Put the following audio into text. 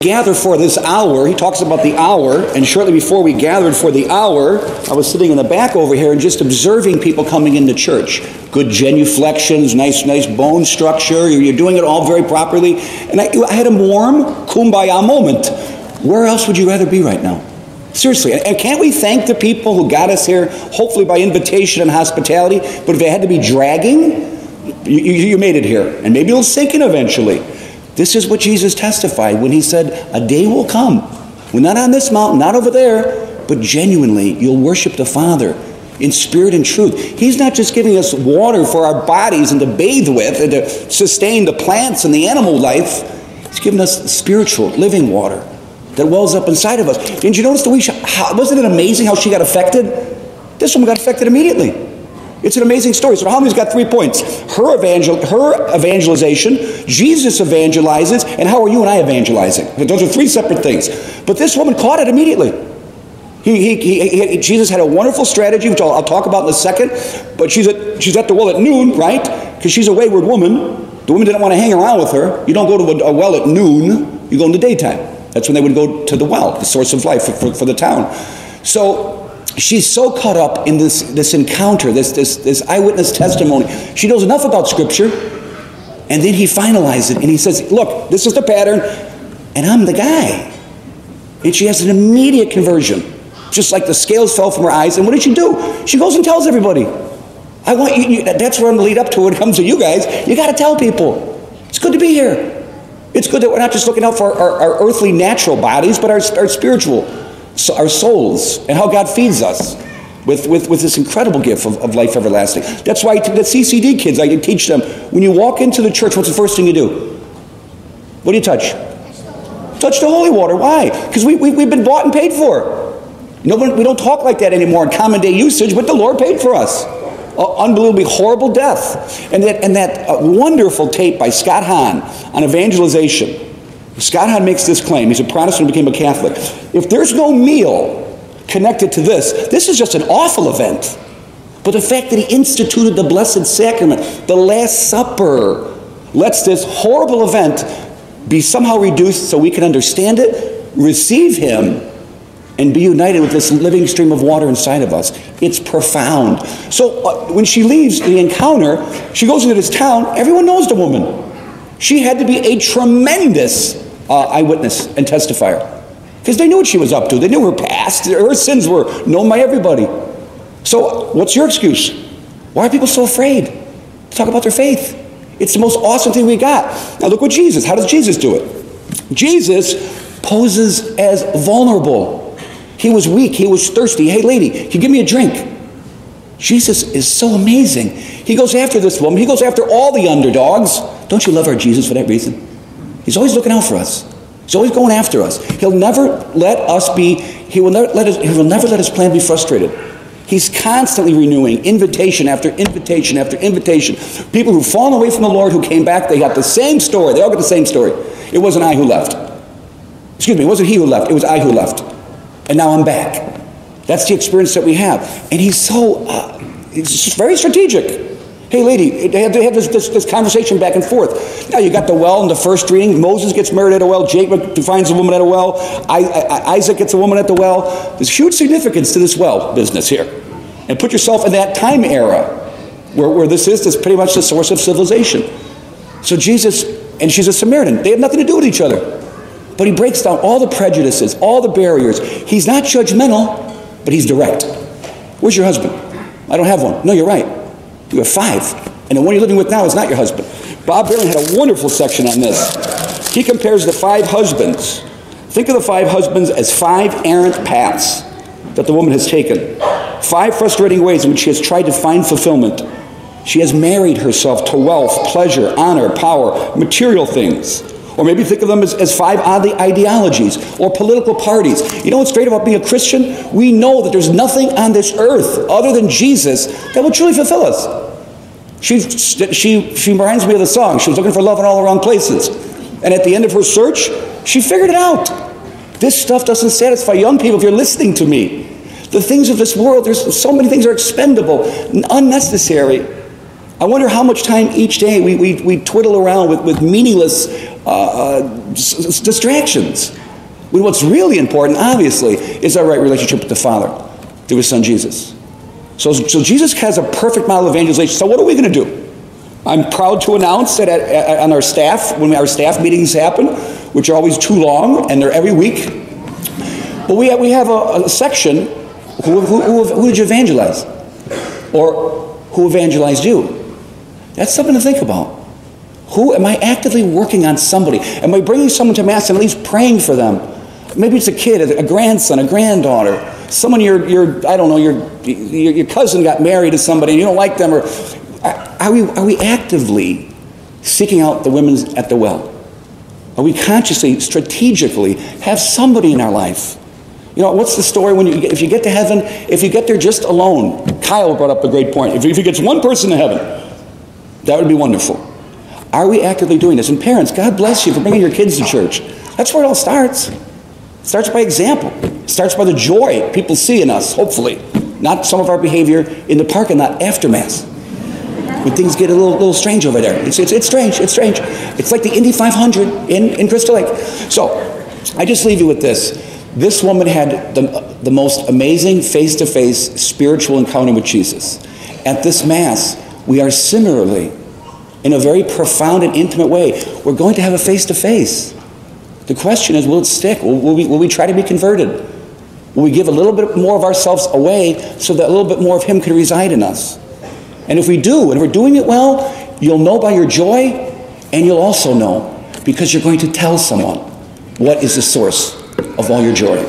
Gather for this hour. He talks about the hour, and shortly before we gathered for the hour, I was sitting in the back over here and just observing people coming into church. Good genuflections, nice bone structure. You're doing it all very properly. And I had a warm kumbaya moment. Where else would you rather be right now? Seriously. And can't we thank the people who got us here, hopefully by invitation and hospitality? But if it had to be dragging, you made it here. And maybe it'll sink in eventually. This is what Jesus testified when he said, a day will come. We're not on this mountain, not over there, but genuinely you'll worship the Father in spirit and truth. He's not just giving us water for our bodies and to bathe with and to sustain the plants and the animal life. He's giving us spiritual, living water that wells up inside of us. Didn't you notice wasn't it amazing how she got affected? This woman got affected immediately. It's an amazing story. So Naomi's got 3 points. Her evangelization, Jesus evangelizes, and how are you and I evangelizing? Those are 3 separate things. But this woman caught it immediately. Jesus had a wonderful strategy, which I'll talk about in a second. But she's at the well at noon, right? Because she's a wayward woman. The woman didn't want to hang around with her. You don't go to a well at noon. You go in the daytime. That's when they would go to the well, the source of life for the town. So she's so caught up in this encounter, this eyewitness testimony. She knows enough about Scripture, and then he finalizes it, and he says, look, this is the pattern, and I'm the guy. And she has an immediate conversion, just like the scales fell from her eyes. And what did she do? She goes and tells everybody. I want you, that's where I'm going to lead up to when it comes to you guys. You got to tell people. It's good to be here. It's good that we're not just looking out for our earthly natural bodies, but our spiritual, our souls, and how God feeds us with this incredible gift of life everlasting. That's why the CCD kids, I can teach them, when you walk into the church, what's the first thing you do? What do you touch? Touch the holy water. Why? Because we've been bought and paid for. We don't talk like that anymore in common day usage, but the Lord paid for us. Unbelievably horrible death. And that wonderful tape by Scott Hahn on evangelization. Scott Hahn makes this claim. He's a Protestant who became a Catholic. If there's no meal connected to this is just an awful event. But the fact that he instituted the Blessed Sacrament, the Last Supper, lets this horrible event be somehow reduced so we can understand it, receive him, and be united with this living stream of water inside of us. It's profound. So when she leaves the encounter, she goes into this town, everyone knows the woman. She had to be a tremendous eyewitness and testifier. Because they knew what she was up to. They knew her past. Her sins were known by everybody. So what's your excuse? Why are people so afraid to talk about their faith? It's the most awesome thing we got. Now look what how does Jesus do it? Jesus poses as vulnerable. He was weak. He was thirsty. Hey, lady, can you give me a drink? Jesus is so amazing. He goes after this woman. He goes after all the underdogs. Don't you love our Jesus for that reason? He's always looking out for us. He's always going after us. He'll never let us be, he will never let his plan be frustrated. He's constantly renewing invitation after invitation after invitation. People who've fallen away from the Lord, who came back, they got the same story. They all got the same story. It wasn't I who left. Excuse me, it wasn't he who left. It was I who left. And now I'm back. That's the experience that we have. And he's just very strategic. Hey, lady, they have this conversation back and forth. Now, you got the well in the first reading. Moses gets married at a well. Jacob finds a woman at a well. Isaac gets a woman at the well. There's huge significance to this well business here. And put yourself in that time era where this is pretty much the source of civilization. So Jesus, and she's a Samaritan. They have nothing to do with each other. But he breaks down all the prejudices, all the barriers. He's not judgmental, but he's direct. Where's your husband? I don't have one. No, you're right. You have 5. And the one you're living with now is not your husband. Bob Barron had a wonderful section on this. He compares the 5 husbands. Think of the 5 husbands as 5 errant paths that the woman has taken. 5 frustrating ways in which she has tried to find fulfillment. She has married herself to wealth, pleasure, honor, power, material things. Or maybe think of them as 5 oddly ideologies or political parties. You know what's great about being a Christian? We know that there's nothing on this earth other than Jesus that will truly fulfill us. She reminds me of the song. She was looking for love in all the wrong places. And at the end of her search, she figured it out. This stuff doesn't satisfy young people. If you're listening to me, the things of this world, there's so many things that are expendable, unnecessary. I wonder how much time each day we twiddle around with meaningless distractions. When what's really important, obviously, is our right relationship with the Father through His Son Jesus. So Jesus has a perfect model of evangelization. So what are we going to do? I'm proud to announce that on our staff, when our staff meetings happen, which are always too long, and they're every week, but we have a section, who did you evangelize? Or who evangelized you? That's something to think about. Who am I actively working on somebody? Am I bringing someone to Mass and at least praying for them? Maybe it's a kid, a grandson, a granddaughter, someone I don't know, your cousin got married to somebody and you don't like them, or are we actively seeking out the women at the well? Are we consciously, strategically have somebody in our life? You know, what's the story if you get to heaven, if you get there just alone? Kyle brought up a great point. If he gets one person to heaven, that would be wonderful. Are we actively doing this? And parents, God bless you for bringing your kids to church. That's where it all starts. It starts by example. It starts by the joy people see in us, hopefully. Not some of our behavior in the parking lot after Mass. When things get a little strange over there. It's strange. It's strange. It's like the Indy 500 in Crystal Lake. So, I just leave you with this. This woman had the most amazing face-to-face spiritual encounter with Jesus. At this Mass, we are similarly, in a very profound and intimate way, we're going to have a face-to-face. The question is, will it stick? Will we try to be converted? Will we give a little bit more of ourselves away so that a little bit more of Him can reside in us? And if we do, and we're doing it well, you'll know by your joy, and you'll also know because you're going to tell someone what is the source of all your joy.